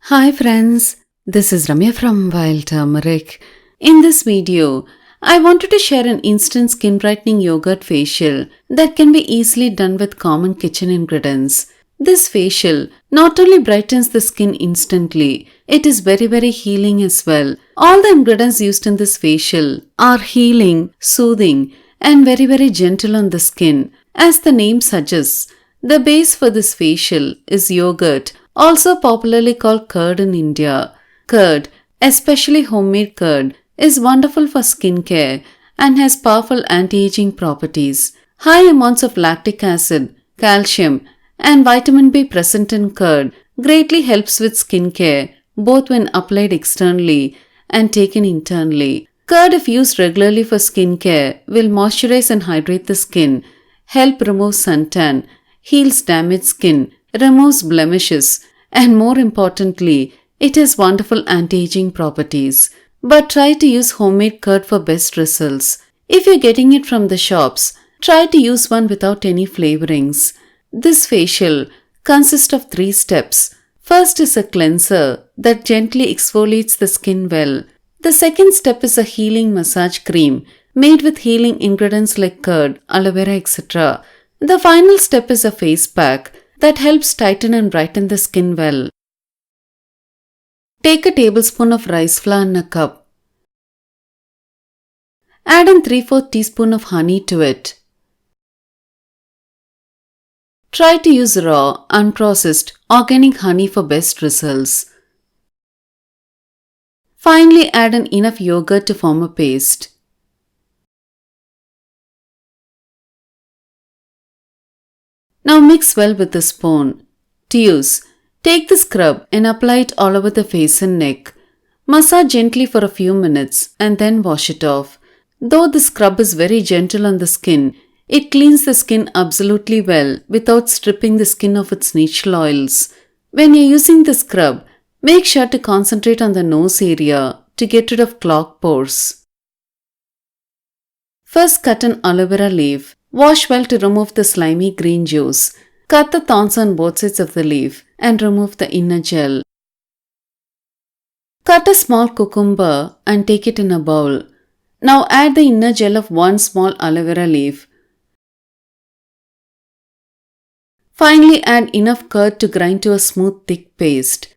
Hi friends, this is Ramya from Wild Turmeric. In this video, I wanted to share an instant skin brightening yogurt facial that can be easily done with common kitchen ingredients. This facial not only brightens the skin instantly, it is very healing as well. All the ingredients used in this facial are healing, soothing and very gentle on the skin. As the name suggests, the base for this facial is yogurt, also popularly called curd in India. Curd, especially homemade curd, is wonderful for skincare and has powerful anti-aging properties. High amounts of lactic acid, calcium, and vitamin B present in curd greatly helps with skincare, both when applied externally and taken internally. Curd, if used regularly for skincare, will moisturize and hydrate the skin, help remove suntan, heals damaged skin, removes blemishes, and more importantly, it has wonderful anti-aging properties. But try to use homemade curd for best results. If you're getting it from the shops, try to use one without any flavorings. This facial consists of 3 steps. First is a cleanser that gently exfoliates the skin well. The second step is a healing massage cream made with healing ingredients like curd, aloe vera, etc. The final step is a face pack that helps tighten and brighten the skin well. Take a tablespoon of rice flour in a cup. Add in 3/4 teaspoon of honey to it. Try to use raw, unprocessed, organic honey for best results. Finally, add in enough yogurt to form a paste. Now mix well with a spoon. To use, take the scrub and apply it all over the face and neck. Massage gently for a few minutes and then wash it off. Though the scrub is very gentle on the skin, it cleans the skin absolutely well without stripping the skin of its natural oils. When you're using the scrub, make sure to concentrate on the nose area to get rid of clogged pores. First, cut an aloe vera leaf. Wash well to remove the slimy green juice. Cut the thorns on both sides of the leaf and remove the inner gel. Cut a small cucumber and take it in a bowl. Now add the inner gel of 1 small aloe vera leaf. Finally, add enough curd to grind to a smooth thick paste.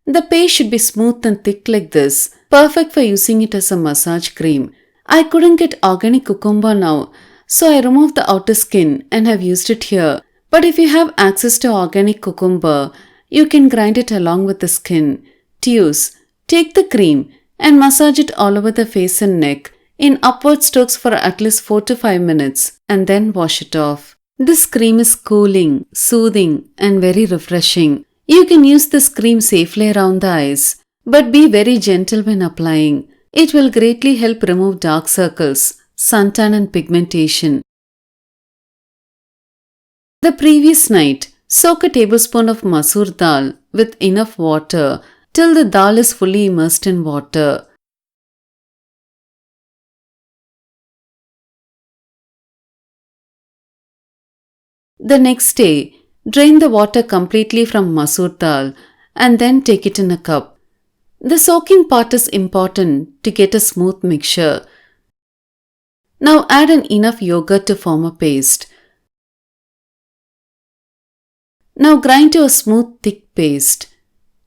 The paste should be smooth and thick like this, perfect for using it as a massage cream. I couldn't get organic cucumber now, so I removed the outer skin and have used it here. But if you have access to organic cucumber, you can grind it along with the skin. To use, take the cream and massage it all over the face and neck in upward strokes for at least 4 to 5 minutes and then wash it off. This cream is cooling, soothing and very refreshing. You can use this cream safely around the eyes, but be very gentle when applying. It will greatly help remove dark circles, suntan and pigmentation. The previous night, soak a tablespoon of masoor dal with enough water till the dal is fully immersed in water. The next day, drain the water completely from masoor dal and then take it in a cup. The soaking part is important to get a smooth mixture. Now add in enough yogurt to form a paste. Now grind to a smooth thick paste.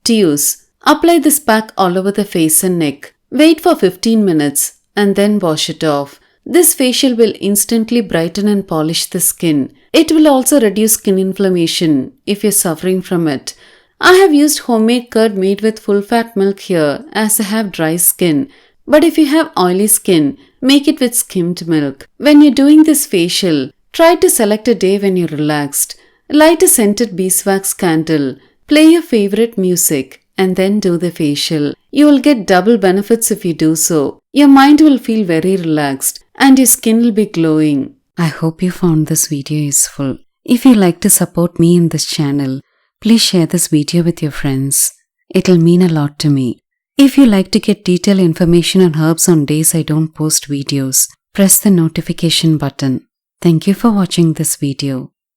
To use, apply this pack all over the face and neck. Wait for 15 minutes and then wash it off. This facial will instantly brighten and polish the skin. It will also reduce skin inflammation if you're suffering from it. I have used homemade curd made with full-fat milk here as I have dry skin. But if you have oily skin, make it with skimmed milk. When you're doing this facial, try to select a day when you're relaxed. Light a scented beeswax candle. Play your favorite music and then do the facial. You will get double benefits if you do so. Your mind will feel very relaxed and your skin will be glowing. I hope you found this video useful. If you like to support me in this channel, please share this video with your friends. It'll mean a lot to me. If you like to get detailed information on herbs on days I don't post videos, press the notification button. Thank you for watching this video.